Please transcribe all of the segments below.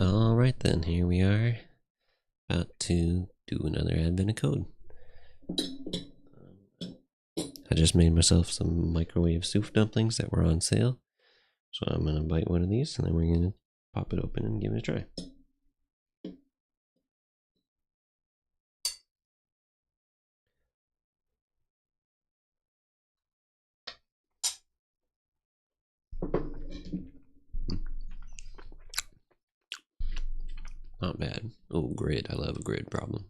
Alright then, here we are, about to do another advent of code. I just made myself some microwave soup dumplings that were on sale. So I'm going to bite one of these and then we're going to pop it open and give it a try. Not bad. Oh, grid. I love a grid problem.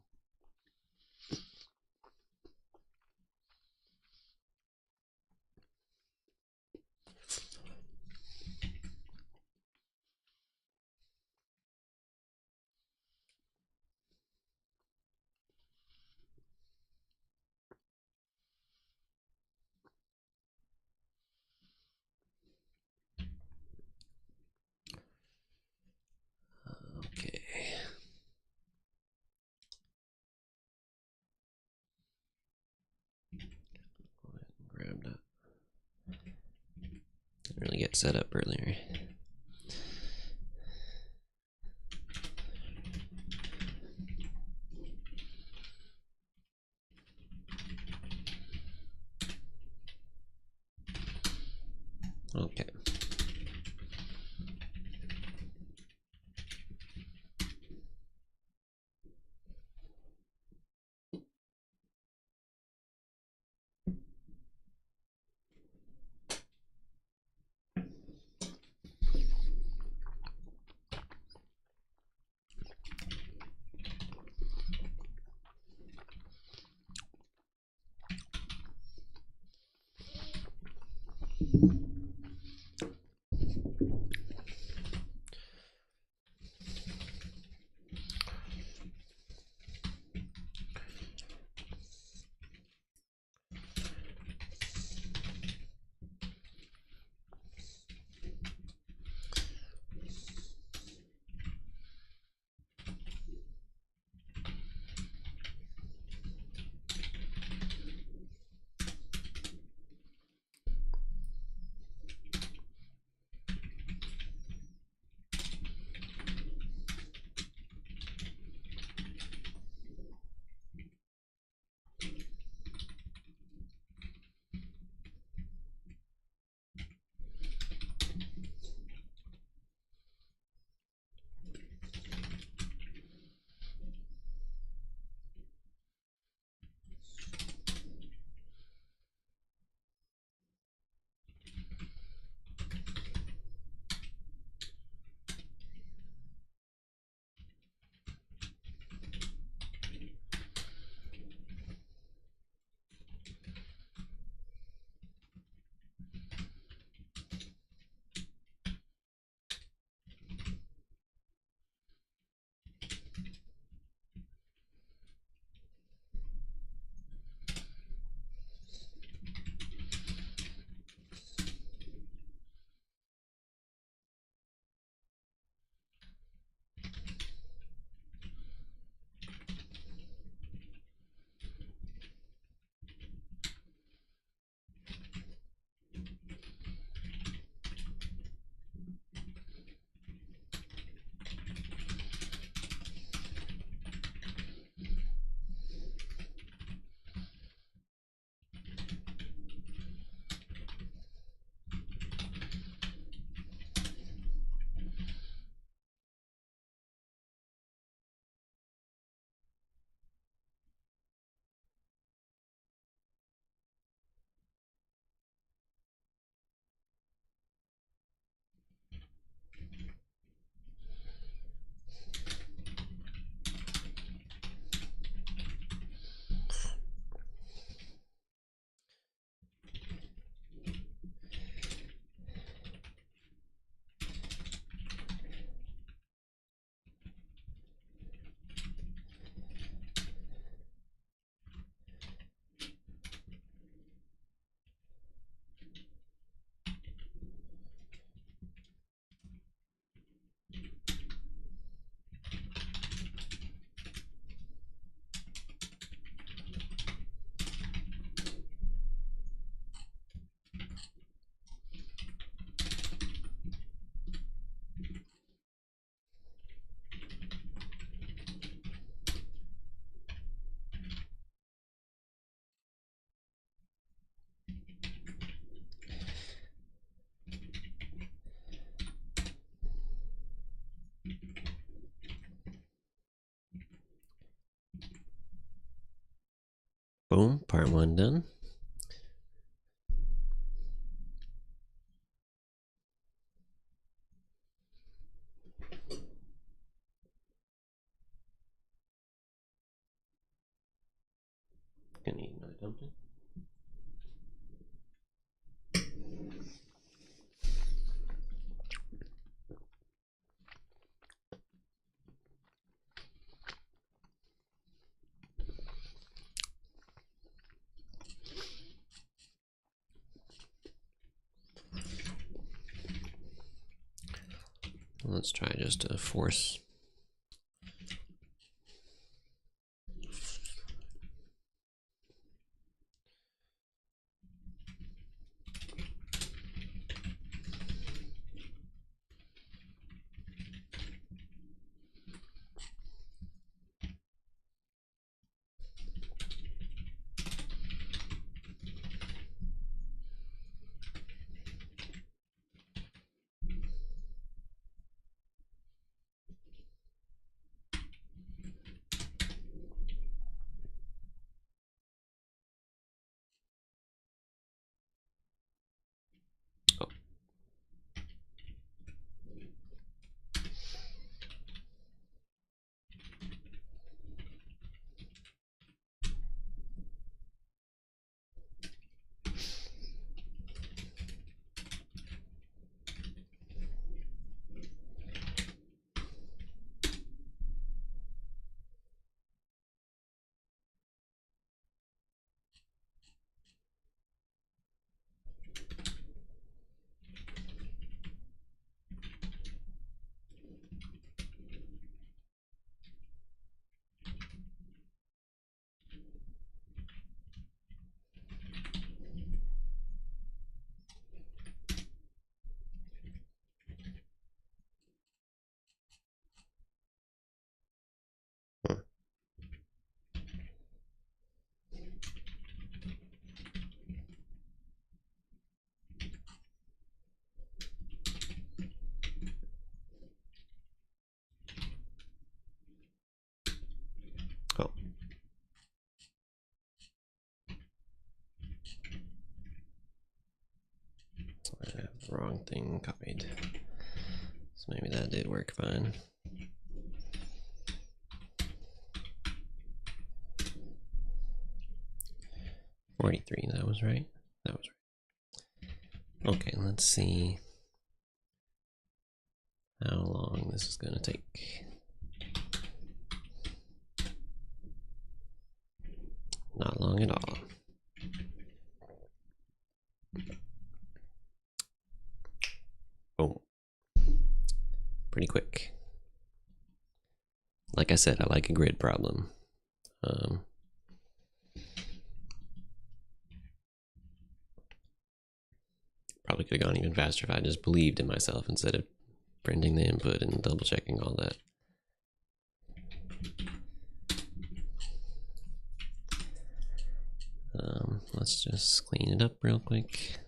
Okay. Go ahead and grab that. Didn't really get set up earlier. Okay. part 1 done. Gonna eat another dumpling. Let's try just to force. Oh. I have the wrong thing copied. So maybe that did work fine. $43, that was right. That was right. Okay, let's see how long this is gonna take. Not long at all. Oh, pretty quick. Like I said, I like a grid problem. Probably could have gone even faster if I just believed in myself instead of printing the input and double checking all that. Let's just clean it up real quick.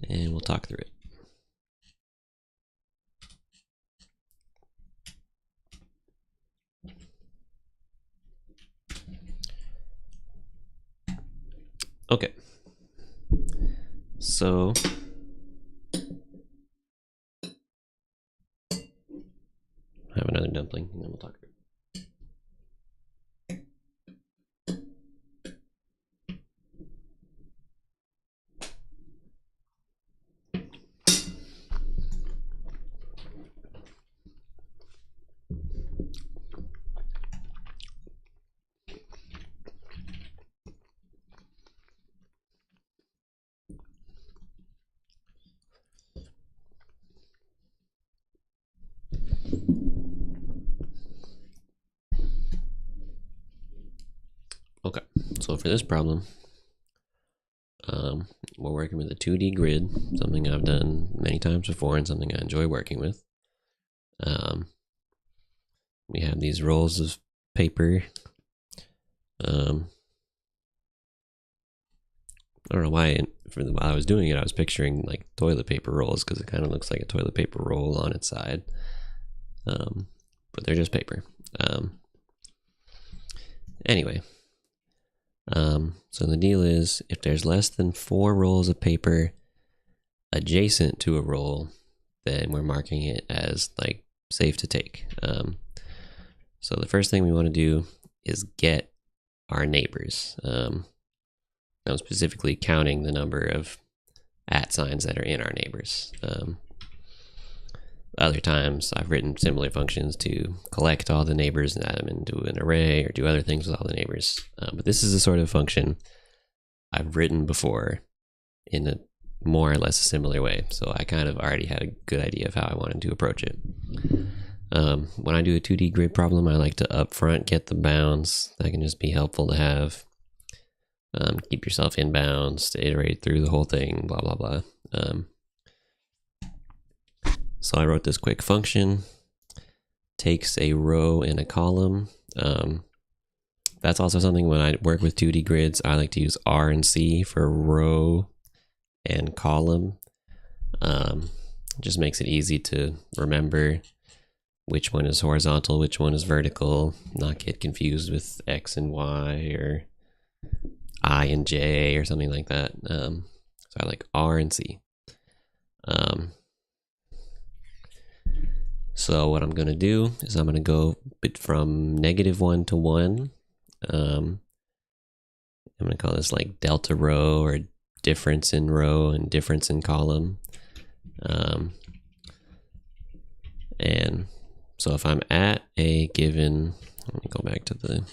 And we'll talk through it. Okay. So have another dumpling and then we'll talk through it. Okay, so for this problem, we're working with a 2D grid, something I've done many times before and something I enjoy working with. We have these rolls of paper. I don't know why, while I was doing it, I was picturing like toilet paper rolls because it kind of looks like a toilet paper roll on its side. but they're just paper. Anyway, so the deal is if there's less than 4 rolls of paper adjacent to a roll, then we're marking it as like safe to take. So the first thing we want to do is get our neighbors. I'm specifically counting the number of @signs that are in our neighbors. Other times I've written similar functions to collect all the neighbors and add them into an array or do other things with all the neighbors. But this is a sort of function I've written before in a more or less a similar way. So I kind of already had a good idea of how I wanted to approach it. When I do a 2D grid problem, I like to upfront get the bounds. That can just be helpful to have. Keep yourself in bounds to iterate through the whole thing, blah, blah, blah. So I wrote this quick function, takes a row and a column. That's also something when I work with 2D grids, I like to use R and C for row and column. It just makes it easy to remember which one is horizontal, which one is vertical, not get confused with X and Y or I and J or something like that. So I like R and C. So what I'm going to do is I'm going to go from -1 to 1. I'm going to call this like delta row or difference in row and difference in column. And so if I'm at a given, let me go back to the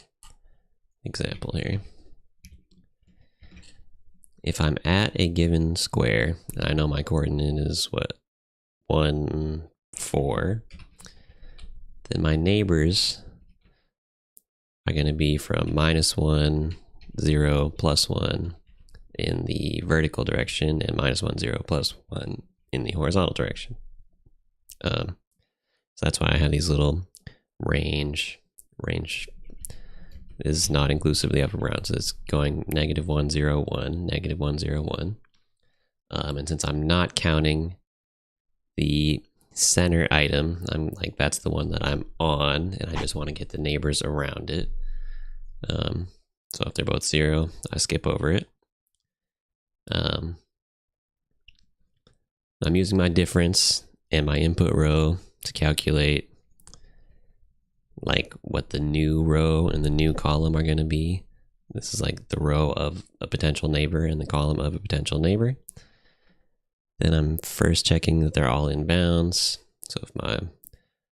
example here. If I'm at a given square, and I know my coordinate is what, 1, 4, then my neighbors are going to be from -1, 0, +1 in the vertical direction and -1, 0, +1 in the horizontal direction. So that's why I have these little range. Range is not inclusive of the upper bound, so it's going -1, 0, 1, -1, 0, 1. And since I'm not counting the center item, I'm like, that's the one that I'm on, and I just want to get the neighbors around it. So if they're both 0, I skip over it. I'm using my difference and my input row to calculate like what the new row and the new column are going to be. This is like the row of a potential neighbor and the column of a potential neighbor. Then I'm first checking that they're all in bounds. So if my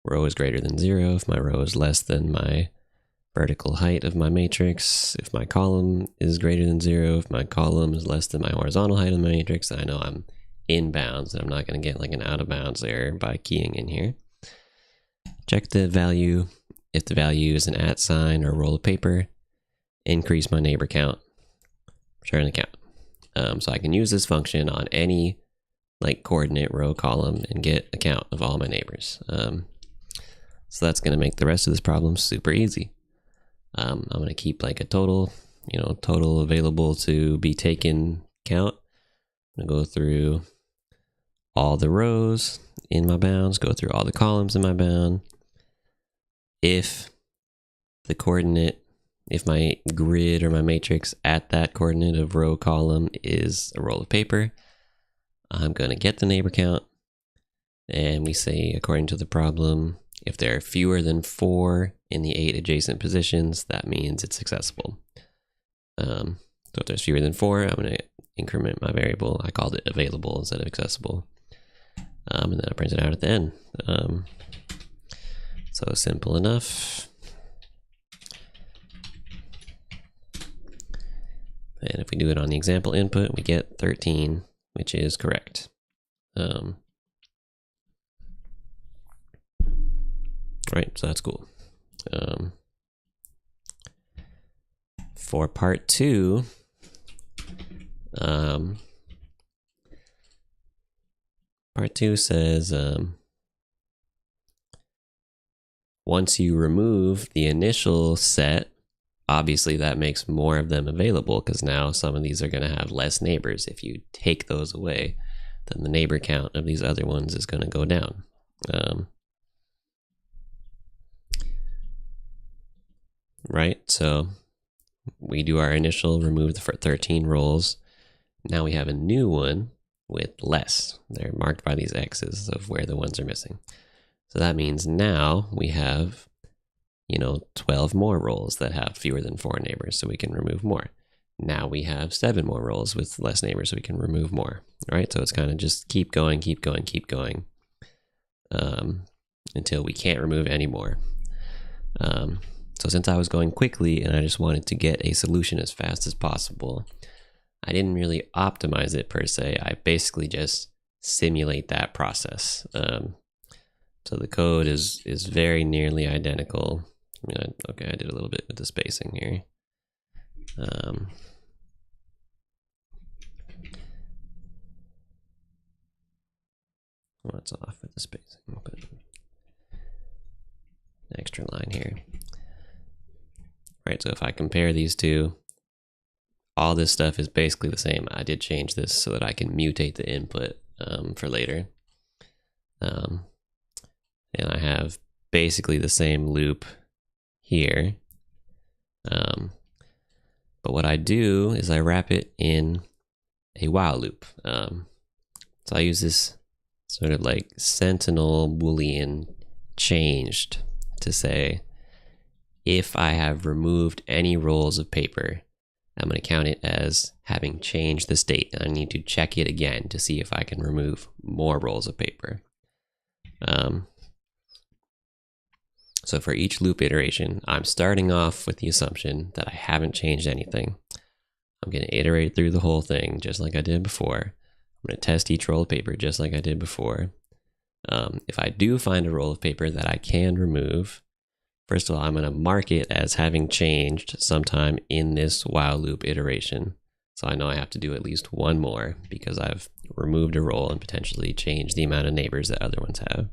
row is greater than 0, if my row is less than my vertical height of my matrix, if my column is greater than 0, if my column is less than my horizontal height of my matrix, I know I'm in bounds and I'm not going to get like an out of bounds error by keying in here. Check the value. If the value is an @ or a roll of paper, increase my neighbor count, return the count. So I can use this function on any like coordinate row column and get a count of all my neighbors. So that's going to make the rest of this problem super easy. I'm going to keep like a total, total available to be taken count. I'm going to go through all the rows in my bounds, go through all the columns in my bound. If the coordinate, if my grid or my matrix at that coordinate of row column is a roll of paper, I'm going to get the neighbor count. And we say, according to the problem, if there are fewer than 4 in the 8 adjacent positions, that means it's accessible. So if there's fewer than 4, I'm going to increment my variable. I called it available instead of accessible. And then I print it out at the end. So simple enough. And if we do it on the example input, we get 13, which is correct. Right, so that's cool. For part 2, part 2 says, once you remove the initial set, obviously that makes more of them available because now some of these are going to have less neighbors. If you take those away, then the neighbor count of these other ones is going to go down. right? So we do our initial remove the 13 roles. Now we have a new one with less. They're marked by these X's of where the ones are missing. So that means now we have, 12 more roles that have fewer than 4 neighbors, so we can remove more. Now we have 7 more roles with less neighbors, so we can remove more, right? So it's kind of just keep going, until we can't remove any more. So since I was going quickly and I just wanted to get a solution as fast as possible, I didn't really optimize it per se. I basically just simulate that process. So the code is very nearly identical. Okay, I did a little bit with the spacing here. What's off with the spacing? Put an extra line here. Right, so if I compare these two, all this stuff is basically the same. I did change this so that I can mutate the input for later. And I have basically the same loop here. But what I do is I wrap it in a while loop. So I use this sort of like sentinel Boolean changed to say, if I have removed any rolls of paper, I'm going to count it as having changed the state, and I need to check it again to see if I can remove more rolls of paper. So for each loop iteration, I'm starting off with the assumption that I haven't changed anything. I'm going to iterate through the whole thing just like I did before. I'm going to test each roll of paper just like I did before. If I do find a roll of paper that I can remove, first of all, I'm going to mark it as having changed sometime in this while loop iteration. So I know I have to do at least one more because I've removed a roll and potentially changed the amount of neighbors that other ones have.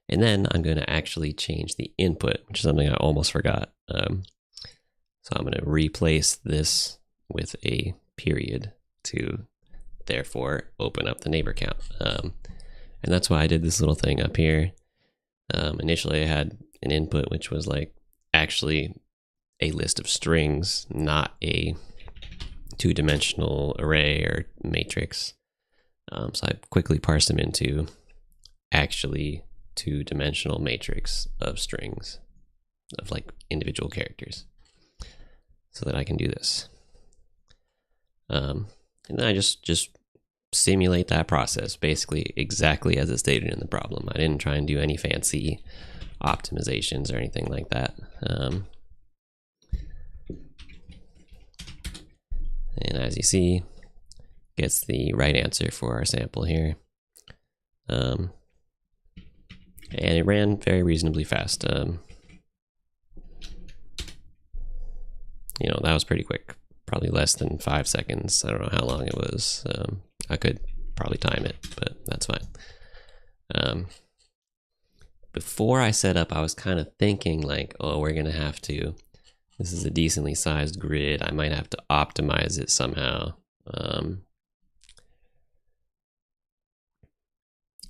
And then I'm going to actually change the input, which is something I almost forgot. So I'm going to replace this with a period to therefore open up the neighbor count. And that's why I did this little thing up here. Initially I had an input which was like actually a list of strings, not a two-dimensional array or matrix. So I quickly parsed them into actually two-dimensional matrix of strings of like individual characters so that I can do this. And then I just simulate that process basically exactly as it's stated in the problem. I didn't try and do any fancy optimizations or anything like that. And as you see, gets the right answer for our sample here. And it ran very reasonably fast. That was pretty quick. Probably less than 5 seconds. I don't know how long it was. I could probably time it, but that's fine. Before I set up, I was kind of thinking like, oh, we're going to have to, this is a decently sized grid. I might have to optimize it somehow.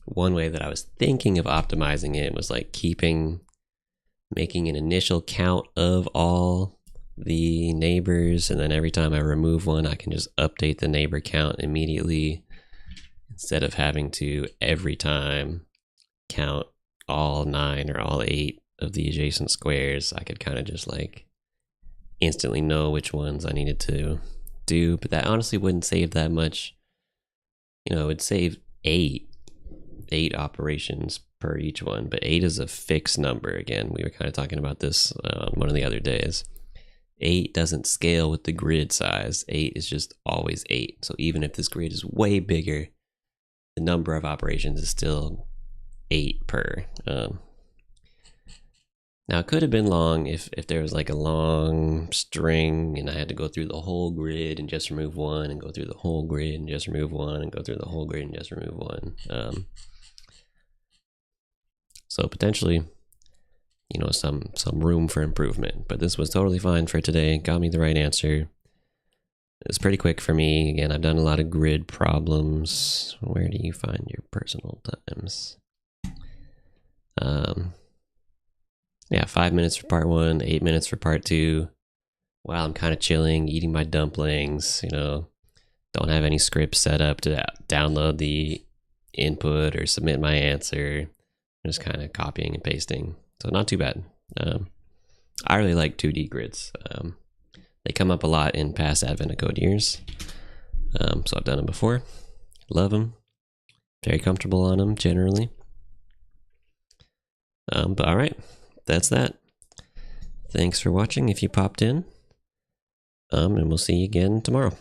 One way that I was thinking of optimizing it was like making an initial count of all the neighbors, and then every time I remove one, I can just update the neighbor count immediately instead of having to every time count all 9 or all 8 of the adjacent squares. I could kind of just like instantly know which ones I needed to do, but that honestly wouldn't save that much. It would save 8 operations per each one, but 8 is a fixed number. Again, we were kind of talking about this on one of the other days. 8 doesn't scale with the grid size. 8 is just always 8. So even if this grid is way bigger, the number of operations is still 8 per. Now it could have been long if there was like a long string and I had to go through the whole grid and just remove one, and go through the whole grid and just remove one, and go through the whole grid and just remove one. So potentially, some room for improvement, but this was totally fine for today. Got me the right answer. It's pretty quick for me. Again, I've done a lot of grid problems. Where do you find your personal times? Yeah, 5 minutes for part 1, 8 minutes for part 2. While I'm kind of chilling, eating my dumplings, don't have any scripts set up to download the input or submit my answer. I'm just kind of copying and pasting. So not too bad. I really like 2D grids. They come up a lot in past Advent of Code years. So I've done them before. Love them. Very comfortable on them generally. But all right, that's that. Thanks for watching if you popped in. And we'll see you again tomorrow.